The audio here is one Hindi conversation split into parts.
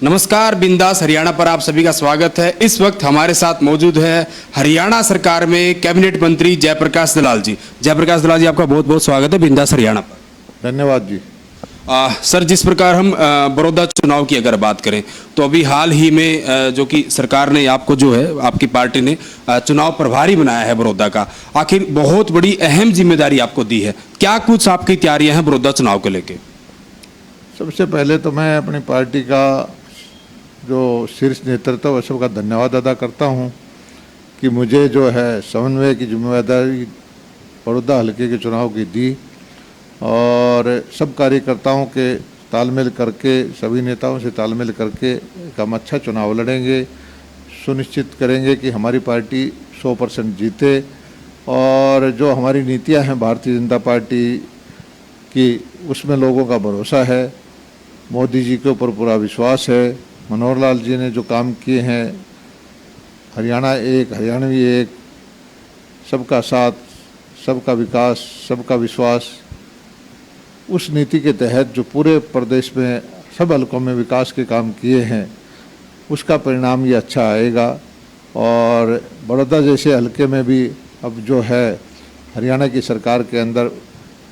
नमस्कार, बिंदास हरियाणा पर आप सभी का स्वागत है। इस वक्त हमारे साथ मौजूद है हरियाणा सरकार में कैबिनेट मंत्री जयप्रकाश दलाल जी। जयप्रकाश दलाल जी, आपका बहुत बहुत स्वागत है बिंदास हरियाणा पर। धन्यवाद जी। सर, जिस प्रकार हम बड़ौदा चुनाव की अगर बात करें तो अभी हाल ही में जो कि सरकार ने आपको जो है आपकी पार्टी ने चुनाव प्रभारी बनाया है बड़ौदा का। आखिर बहुत बड़ी अहम जिम्मेदारी आपको दी है, क्या कुछ आपकी तैयारियां हैं बड़ौदा चुनाव को लेके? सबसे पहले तो मैं अपनी पार्टी का जो शीर्ष नेतृत्व है सबका धन्यवाद अदा करता हूं कि मुझे जो है समन्वय की जिम्मेदारी बड़ौदा हल्के के चुनाव की दी और सब कार्यकर्ताओं के तालमेल करके, सभी नेताओं से तालमेल करके एक हम अच्छा चुनाव लड़ेंगे, सुनिश्चित करेंगे कि हमारी पार्टी 100% जीते। और जो हमारी नीतियां हैं भारतीय जनता पार्टी की, उसमें लोगों का भरोसा है, मोदी जी के ऊपर पूरा विश्वास है। मनोहर लाल जी ने जो काम किए हैं, हरियाणा एक, हरियाणवी एक, सबका साथ, सबका विकास, सबका विश्वास, उस नीति के तहत जो पूरे प्रदेश में सब हलकों में विकास के काम किए हैं, उसका परिणाम ये अच्छा आएगा। और बड़ौदा जैसे हलके में भी अब जो है हरियाणा की सरकार के अंदर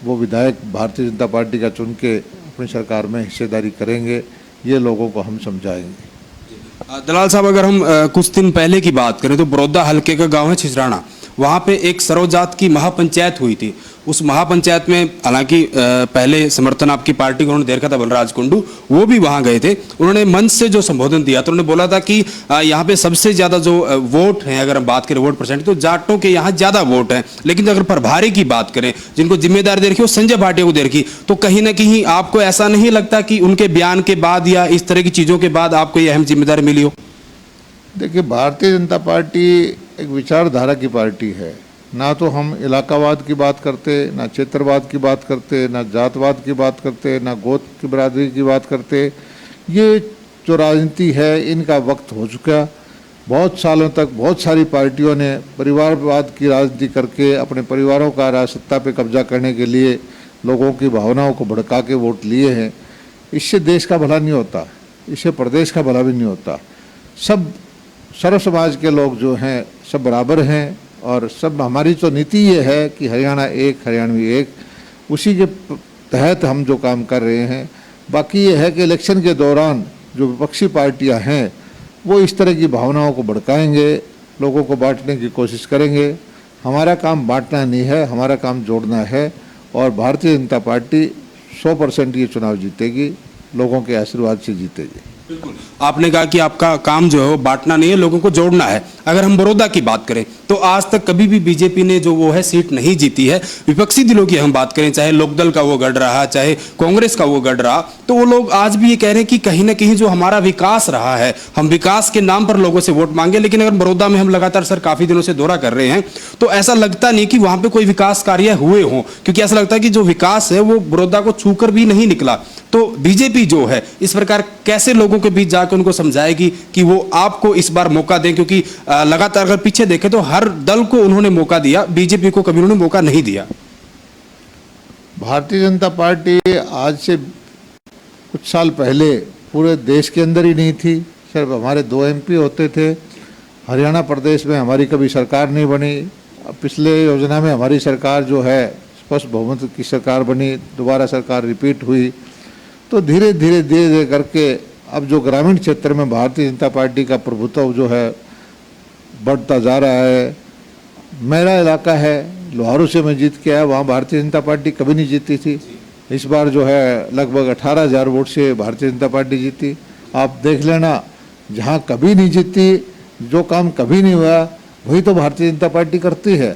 वो विधायक भारतीय जनता पार्टी का चुन के अपनी सरकार में हिस्सेदारी करेंगे, ये लोगों को हम समझाएंगे। दलाल साहब, अगर हम कुछ दिन पहले की बात करें तो बड़ौदा हल्के का गांव है छिसराना, वहां पे एक सर्वजात की महापंचायत हुई थी। उस महापंचायत में हालांकि पहले समर्थन आपकी पार्टी को उन्होंने दे रखा था, बलराज कुंडू, वो भी वहां गए थे। उन्होंने मंच से जो संबोधन दिया तो उन्होंने बोला था कि यहाँ पे सबसे ज्यादा जो वोट हैं, अगर हम बात करें वोट परसेंट, तो जाटों के यहाँ ज्यादा वोट हैं। लेकिन अगर प्रभारी की बात करें, जिनको जिम्मेदारी दे रखी वो संजय भाटिया को दे रखी, तो कहीं ना कहीं आपको ऐसा नहीं लगता कि उनके बयान के बाद या इस तरह की चीजों के बाद आपको ये अहम जिम्मेदारी मिली हो? देखिए, भारतीय जनता पार्टी एक विचारधारा की पार्टी है। ना तो हम इलाकावाद की बात करते, ना क्षेत्रवाद की बात करते, ना जातवाद की बात करते, ना गोत्र की बरादरी की बात करते। ये जो राजनीति है, इनका वक्त हो चुका। बहुत सालों तक बहुत सारी पार्टियों ने परिवारवाद की राजनीति करके अपने परिवारों का राजसत्ता पे कब्जा करने के लिए लोगों की भावनाओं को भड़का के वोट लिए हैं। इससे देश का भला नहीं होता, इससे प्रदेश का भला भी नहीं होता। सब सर्व समाज के लोग जो हैं सब बराबर हैं और सब, हमारी तो नीति ये है कि हरियाणा एक, हरियाणवी एक, उसी के तहत हम जो काम कर रहे हैं। बाकी ये है कि इलेक्शन के दौरान जो विपक्षी पार्टियां हैं वो इस तरह की भावनाओं को भड़काएंगे, लोगों को बांटने की कोशिश करेंगे। हमारा काम बांटना नहीं है, हमारा काम जोड़ना है। और भारतीय जनता पार्टी 100% ये चुनाव जीतेगी, लोगों के आशीर्वाद से जीतेगी। बिल्कुल, आपने कहा कि आपका काम जो है वो बांटना नहीं है, लोगों को जोड़ना है। अगर हम बड़ौदा की बात करें तो आज तक कभी भी बीजेपी ने जो वो है सीट नहीं जीती है। विपक्षी दलों की हम बात करें, चाहे लोकदल का वो गढ़ रहा, चाहे कांग्रेस का वो गढ़ रहा, तो वो लोग आज भी ये कह रहे हैं कि कहीं ना कहीं जो हमारा विकास रहा है, हम विकास के नाम पर लोगों से वोट मांगे। लेकिन अगर बड़ौदा में हम लगातार सर काफी दिनों से दौरा कर रहे हैं तो ऐसा लगता नहीं कि वहां पर कोई विकास कार्य हुए हों, क्योंकि ऐसा लगता है कि जो विकास है वो बड़ौदा को छूकर भी नहीं निकला। तो बीजेपी जो है इस प्रकार कैसे लोगों के बीच जाकर उनको समझाएगी कि वो आपको इस बार मौका दें? क्योंकि लगातार अगर पीछे देखें तो हर दल को उन्होंने मौका दिया, बीजेपी को कभी उन्होंने मौका नहीं दिया। भारतीय जनता पार्टी आज से कुछ साल पहले पूरे देश के अंदर ही नहीं थी, सिर्फ हमारे 2 MP होते थे। हरियाणा प्रदेश में हमारी कभी सरकार नहीं बनी। पिछले योजना में हमारी सरकार जो है स्पष्ट बहुमत की सरकार बनी, दोबारा सरकार रिपीट हुई। तो धीरे धीरे धीरे धीरे करके अब जो ग्रामीण क्षेत्र में भारतीय जनता पार्टी का प्रभुत्व जो है बढ़ता जा रहा है। मेरा इलाका है, लोहारू से मैं जीत के आया, वहाँ भारतीय जनता पार्टी कभी नहीं जीती थी। इस बार जो है लगभग 18,000 वोट से भारतीय जनता पार्टी जीती। आप देख लेना, जहाँ कभी नहीं जीती, जो काम कभी नहीं हुआ, वही तो भारतीय जनता पार्टी करती है।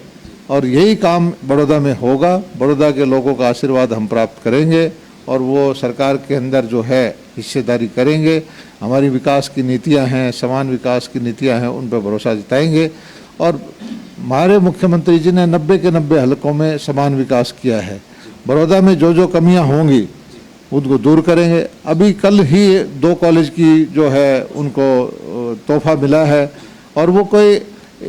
और यही काम बड़ौदा में होगा। बड़ौदा के लोगों का आशीर्वाद हम प्राप्त करेंगे और वो सरकार के अंदर जो है हिस्सेदारी करेंगे। हमारी विकास की नीतियां हैं, समान विकास की नीतियां हैं, उन पर भरोसा जताएंगे। और हमारे मुख्यमंत्री जी ने 90 के 90 हलकों में समान विकास किया है। बड़ौदा में जो जो कमियां होंगी उनको दूर करेंगे। अभी कल ही 2 कॉलेज की जो है उनको तोहफा मिला है और वो कोई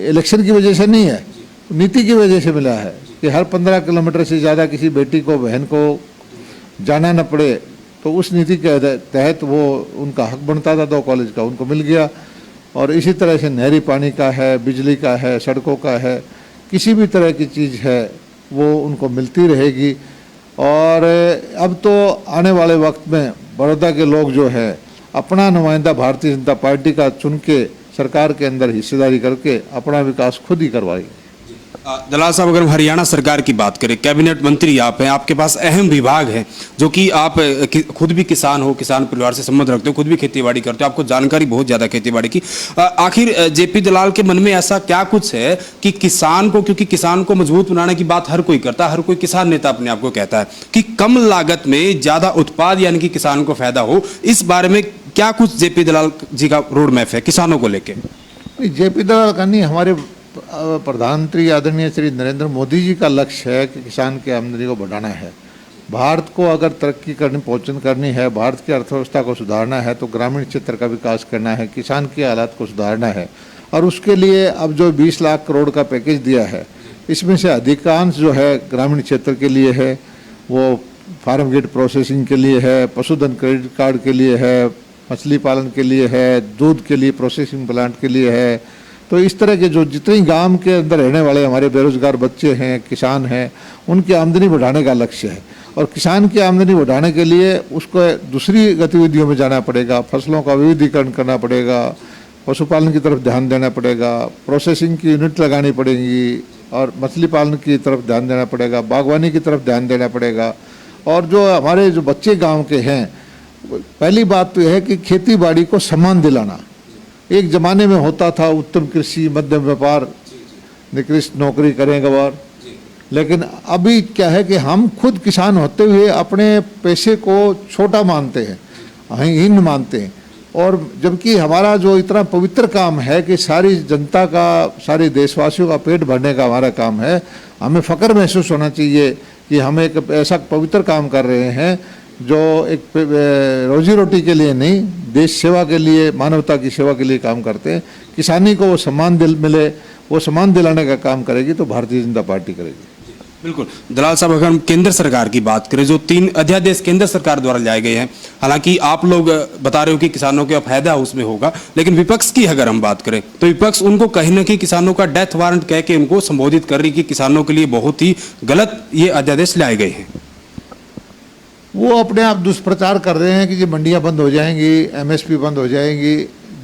इलेक्शन की वजह से नहीं है, नीति की वजह से मिला है कि हर 15 किलोमीटर से ज़्यादा किसी बेटी को, बहन को जाना न पड़े तो उस नीति के तहत वो उनका हक बनता था 2 कॉलेज का, उनको मिल गया। और इसी तरह से नहरी पानी का है, बिजली का है, सड़कों का है, किसी भी तरह की चीज़ है वो उनको मिलती रहेगी। और अब तो आने वाले वक्त में बड़ौदा के लोग जो है अपना नुमाइंदा भारतीय जनता पार्टी का चुन के सरकार के अंदर हिस्सेदारी करके अपना विकास खुद ही करवाएगी। दलाल साहब, अगर हम हरियाणा सरकार की बात करें, कैबिनेट मंत्री आप हैं, आपके पास अहम विभाग है, जो कि आप खुद भी किसान हो, किसान परिवार से संबंध रखते हो, खुद भी खेतीबाड़ी करते हो, आपको जानकारी बहुत ज़्यादा खेतीबाड़ी की। आखिर जेपी दलाल के मन में ऐसा क्या कुछ है कि किसान को, क्योंकि किसान को मजबूत बनाने की बात हर कोई करता है, हर कोई किसान नेता अपने आप को कहता है कि कम लागत में ज़्यादा उत्पाद यानी कि किसान को फायदा हो, इस बारे में क्या कुछ जेपी दलाल जी का रोड मैप है किसानों को लेकर? जेपी दलाल का नहीं, हमारे प्रधानमंत्री आदरणीय श्री नरेंद्र मोदी जी का लक्ष्य है कि किसान की आमदनी को बढ़ाना है। भारत को अगर तरक्की करनी, पहुँचन करनी है, भारत की अर्थव्यवस्था को सुधारना है तो ग्रामीण क्षेत्र का विकास करना है, किसान की हालात को सुधारना है। और उसके लिए अब जो 20 लाख करोड़ का पैकेज दिया है, इसमें से अधिकांश जो है ग्रामीण क्षेत्र के लिए है, वो फार्म गेट प्रोसेसिंग के लिए है, पशुधन क्रेडिट कार्ड के लिए है, मछली पालन के लिए है, दूध के लिए प्रोसेसिंग प्लांट के लिए है। तो इस तरह के जो जितने गांव के अंदर रहने वाले हमारे बेरोजगार बच्चे हैं, किसान हैं, उनकी आमदनी बढ़ाने का लक्ष्य है। और किसान की आमदनी बढ़ाने के लिए उसको दूसरी गतिविधियों में जाना पड़ेगा, फसलों का विविधीकरण करना पड़ेगा, पशुपालन की तरफ ध्यान देना पड़ेगा, प्रोसेसिंग की यूनिट लगानी पड़ेगी और मछली पालन की तरफ ध्यान देना पड़ेगा, बागवानी की तरफ ध्यान देना पड़ेगा। और जो हमारे जो बच्चे गाँव के हैं, पहली बात तो यह है कि खेती बाड़ी को सम्मान दिलाना। एक ज़माने में होता था उत्तम कृषि, मध्यम व्यापार, निकृष्ट नौकरी करें गवार, लेकिन अभी क्या है कि हम खुद किसान होते हुए अपने पैसे को छोटा मानते हैं, हीन मानते हैं। और जबकि हमारा जो इतना पवित्र काम है कि सारी जनता का, सारे देशवासियों का पेट भरने का हमारा काम है, हमें फ़ख्र महसूस होना चाहिए कि हम एक ऐसा पवित्र काम कर रहे हैं जो एक रोजी रोटी के लिए नहीं, देश सेवा के लिए, मानवता की सेवा के लिए काम करते हैं। किसानी को वो सम्मान मिले, वो सम्मान दिलाने का काम करेगी तो भारतीय जनता पार्टी करेगी। बिल्कुल। दलाल साहब, अगर हम केंद्र सरकार की बात करें, जो 3 अध्यादेश केंद्र सरकार द्वारा लाए गए हैं, हालांकि आप लोग बता रहे हो कि किसानों का फायदा उसमें होगा, लेकिन विपक्ष की अगर हम बात करें तो विपक्ष उनको कहीं ना कहीं किसानों का डेथ वारंट कह के उनको संबोधित कर रही कि किसानों के लिए बहुत ही गलत ये अध्यादेश लाए गए हैं। वो अपने आप दुष्प्रचार कर रहे हैं कि ये मंडियां बंद हो जाएंगी, एमएसपी बंद हो जाएंगी,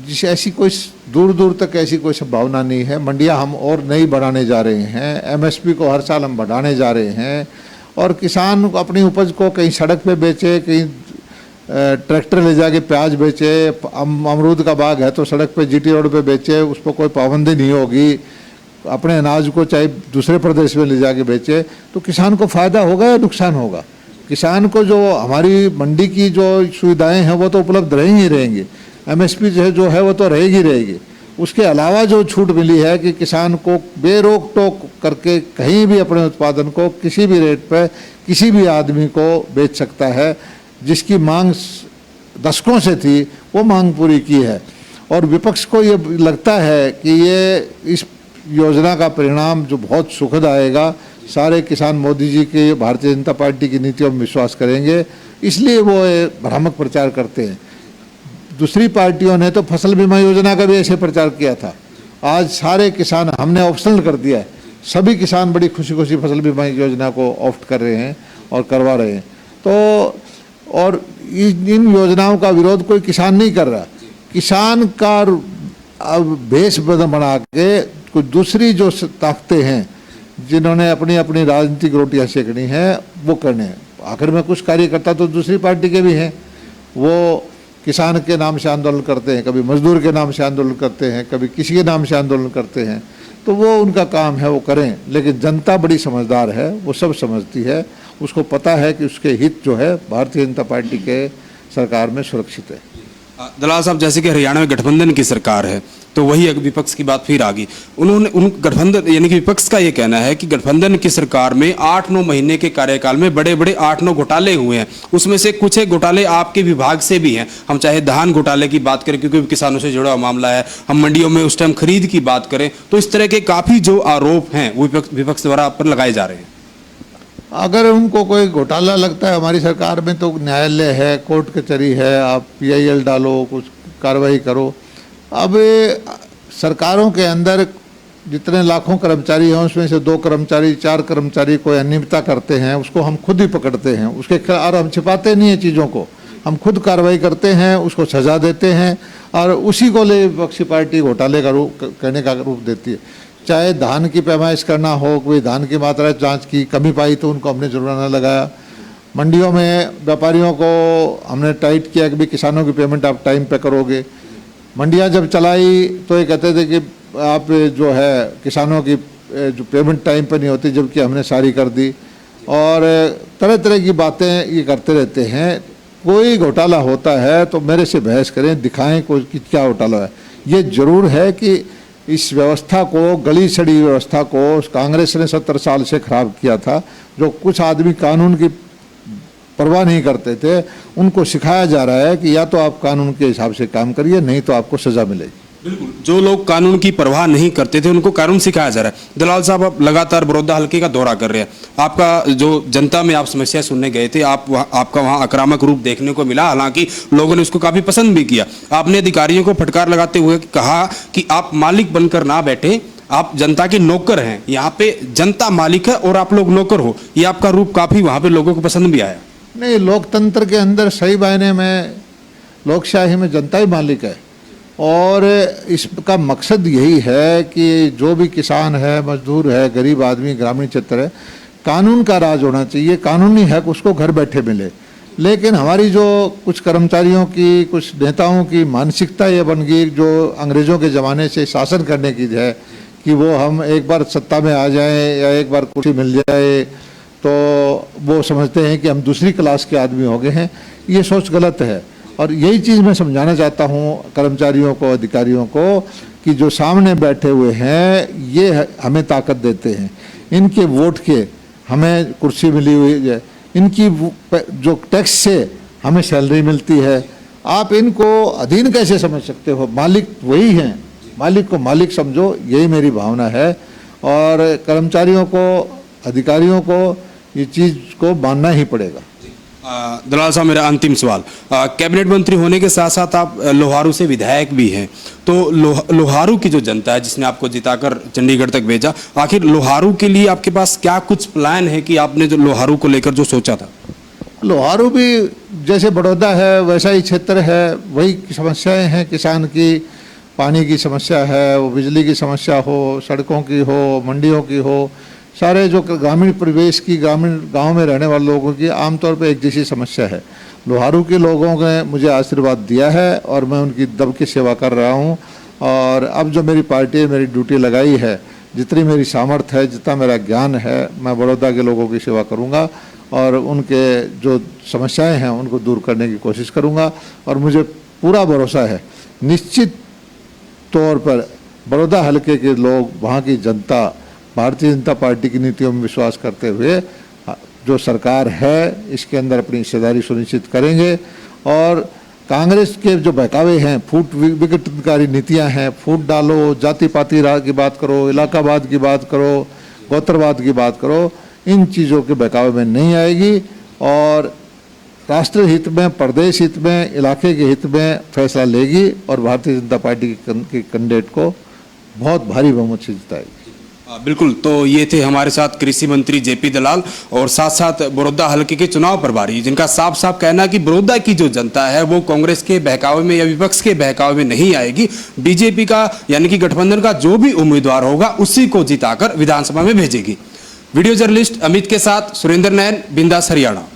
जिसे ऐसी कोई दूर दूर तक ऐसी कोई संभावना नहीं है। मंडियां हम और नहीं बढ़ाने जा रहे हैं, एमएसपी को हर साल हम बढ़ाने जा रहे हैं। और किसान अपनी उपज को कहीं सड़क पे बेचे, कहीं ट्रैक्टर ले जाके प्याज बेचे, अमरूद का बाग है तो सड़क पे जीटी रोड पे बेचे, उस पर कोई पाबंदी नहीं होगी। अपने अनाज को चाहे दूसरे प्रदेश में ले जाके बेचे, तो किसान को फ़ायदा होगा या नुकसान होगा? किसान को जो हमारी मंडी की जो सुविधाएं हैं वो तो उपलब्ध रहेंगी रहेंगी, एमएसपी जो है वो तो रहेगी रहेगी। उसके अलावा जो छूट मिली है कि किसान को बेरोक टोक करके कहीं भी अपने उत्पादन को किसी भी रेट पर किसी भी आदमी को बेच सकता है, जिसकी मांग दशकों से थी वो मांग पूरी की है। और विपक्ष को ये लगता है कि ये इस योजना का परिणाम जो बहुत सुखद आएगा, सारे किसान मोदी जी के, भारतीय जनता पार्टी की नीतियों में विश्वास करेंगे, इसलिए वो भ्रामक प्रचार करते हैं। दूसरी पार्टियों ने तो फसल बीमा योजना का भी ऐसे प्रचार किया था। आज सारे किसान, हमने ऑप्शनल कर दिया है, सभी किसान बड़ी खुशी खुशी फसल बीमा योजना को ऑप्ट कर रहे हैं और करवा रहे हैं। तो और इन योजनाओं का विरोध कोई किसान नहीं कर रहा। किसान का अब भेष बना के कुछ दूसरी जो ताकतें हैं जिन्होंने अपनी अपनी राजनीतिक रोटियां सेकनी है वो करने हैं। आखिर में कुछ कार्यकर्ता तो दूसरी पार्टी के भी हैं, वो किसान के नाम से आंदोलन करते हैं, कभी मजदूर के नाम से आंदोलन करते हैं, कभी किसी के नाम से आंदोलन करते हैं। तो वो उनका काम है, वो करें, लेकिन जनता बड़ी समझदार है, वो सब समझती है, उसको पता है कि उसके हित जो है भारतीय जनता पार्टी के सरकार में सुरक्षित है। दलाल साहब, जैसे कि हरियाणा में गठबंधन की सरकार है, तो वही विपक्ष की बात फिर आ गई। उन गठबंधन यानी कि विपक्ष का ये कहना है कि गठबंधन की सरकार में 8-9 महीने के कार्यकाल में बड़े बड़े 8-9 घोटाले हुए हैं, उसमें से कुछ एक घोटाले आपके विभाग से भी हैं। हम चाहे धान घोटाले की बात करें, क्योंकि किसानों से जुड़ा मामला है, हम मंडियों में उस टाइम खरीद की बात करें, तो इस तरह के काफ़ी जो आरोप हैं वो विपक्ष द्वारा आप पर लगाए जा रहे हैं। अगर उनको कोई घोटाला लगता है हमारी सरकार में तो न्यायालय है, कोर्ट कचहरी है, आप PIL डालो, कुछ कार्रवाई करो। अब सरकारों के अंदर जितने लाखों कर्मचारी हैं उसमें से 2 कर्मचारी 4 कर्मचारी कोई अनियमितता करते हैं, उसको हम खुद ही पकड़ते हैं, उसके और हम छिपाते नहीं हैं चीज़ों को, हम खुद कार्रवाई करते हैं, उसको सजा देते हैं और उसी को ले विपक्षी पार्टी घोटाले का रूप कहने का रूप देती है। चाहे धान की पैमाइश करना हो, कोई धान की मात्रा जांच की, कमी पाई तो उनको हमने जुर्माना लगाया। मंडियों में व्यापारियों को हमने टाइट किया कि भाई किसानों की पेमेंट आप टाइम पे करोगे। मंडियां जब चलाई तो ये कहते थे कि आप जो है किसानों की जो पेमेंट टाइम पे नहीं होती, जबकि हमने सारी कर दी। और तरह तरह की बातें ये करते रहते हैं। कोई घोटाला होता है तो मेरे से बहस करें, दिखाएं कोई कि क्या घोटाला है। ये जरूर है कि इस व्यवस्था को, गली सड़ी व्यवस्था को कांग्रेस ने 70 साल से खराब किया था। जो कुछ आदमी कानून की परवाह नहीं करते थे उनको सिखाया जा रहा है कि या तो आप कानून के हिसाब से काम करिए, नहीं तो आपको सजा मिलेगी। बिल्कुल, जो लोग कानून की परवाह नहीं करते थे उनको कानून सिखाया जा रहा है। दलाल साहब, आप लगातार बड़ौदा हल्के का दौरा कर रहे हैं। आपका जो जनता में आप समस्या सुनने गए थे, आपका वहाँ आक्रामक रूप देखने को मिला, हालांकि लोगों ने उसको काफी पसंद भी किया। आपने अधिकारियों को फटकार लगाते हुए कहा कि आप मालिक बनकर ना बैठे, आप जनता के नौकर हैं। यहाँ पे जनता मालिक है और आप लोग नौकर हो। ये आपका रूप काफी वहाँ पे लोगों को पसंद भी आया। नहीं, लोकतंत्र के अंदर सही मायने में लोकशाही में जनता ही मालिक है और इसका मकसद यही है कि जो भी किसान है, मजदूर है, गरीब आदमी, ग्रामीण क्षेत्र है, कानून का राज होना चाहिए, कानूनी हक उसको घर बैठे मिले। लेकिन हमारी जो कुछ कर्मचारियों की, कुछ नेताओं की मानसिकता ये बन गई जो अंग्रेज़ों के ज़माने से शासन करने की है कि वो हम एक बार सत्ता में आ जाएं या एक बार कुर्सी मिल जाए तो वो समझते हैं कि हम दूसरी क्लास के आदमी हो गए हैं। ये सोच गलत है और यही चीज़ मैं समझाना चाहता हूँ कर्मचारियों को, अधिकारियों को कि जो सामने बैठे हुए हैं ये हमें ताकत देते हैं। इनके वोट के हमें कुर्सी मिली हुई है, इनकी जो टैक्स से हमें सैलरी मिलती है। आप इनको अधीन कैसे समझ सकते हो? मालिक वही हैं, मालिक को मालिक समझो, यही मेरी भावना है। और कर्मचारियों को, अधिकारियों को ये चीज़ को मानना ही पड़ेगा। दलाल साहब, मेरा अंतिम सवाल, कैबिनेट मंत्री होने के साथ साथ आप लोहारू से विधायक भी हैं, तो लोहारू की जो जनता है जिसने आपको जिताकर चंडीगढ़ तक भेजा, आखिर लोहारू के लिए आपके पास क्या कुछ प्लान है कि आपने जो लोहारू को लेकर जो सोचा था? लोहारू भी जैसे बड़ौदा है वैसा ही क्षेत्र है, वही समस्याएं हैं किसान की, पानी की समस्या है, वो बिजली की समस्या हो, सड़कों की हो, मंडियों की हो, सारे जो ग्रामीण परिवेश की, ग्रामीण गांव में रहने वाले लोगों की आमतौर पर एक जैसी समस्या है। लोहारू के लोगों ने मुझे आशीर्वाद दिया है और मैं उनकी दब की सेवा कर रहा हूं। और अब जो मेरी पार्टी है, मेरी ड्यूटी लगाई है, जितनी मेरी सामर्थ्य है, जितना मेरा ज्ञान है, मैं बड़ौदा के लोगों की सेवा करूंगा और उनके जो समस्याएं हैं उनको दूर करने की कोशिश करूंगा। और मुझे पूरा भरोसा है, निश्चित तौर पर बड़ौदा हल्के के लोग, वहाँ की जनता भारतीय जनता पार्टी की नीतियों में विश्वास करते हुए जो सरकार है इसके अंदर अपनी हिस्सेदारी सुनिश्चित करेंगे। और कांग्रेस के जो बहकावे हैं, फूट विघटनकारी नीतियां हैं, फूट डालो, जाति पाति राज की बात करो, इलाकावाद की बात करो, गोत्रवाद की बात करो, इन चीज़ों के बहकावे में नहीं आएगी और राष्ट्र हित में, प्रदेश हित में, इलाके के हित में फैसला लेगी और भारतीय जनता पार्टी के कैंडिडेट को बहुत भारी बहुमत से जिताएगी। बिल्कुल, तो ये थे हमारे साथ कृषि मंत्री जेपी दलाल और साथ साथ बड़ौदा हल्के के चुनाव प्रभारी, जिनका साफ साफ कहना है कि बड़ौदा की जो जनता है वो कांग्रेस के बहकावे में या विपक्ष के बहकावे में नहीं आएगी। बीजेपी का यानी कि गठबंधन का जो भी उम्मीदवार होगा उसी को जिताकर विधानसभा में भेजेगी। वीडियो जर्नलिस्ट अमित के साथ सुरेंद्र नैन, बिंदास, हरियाणा।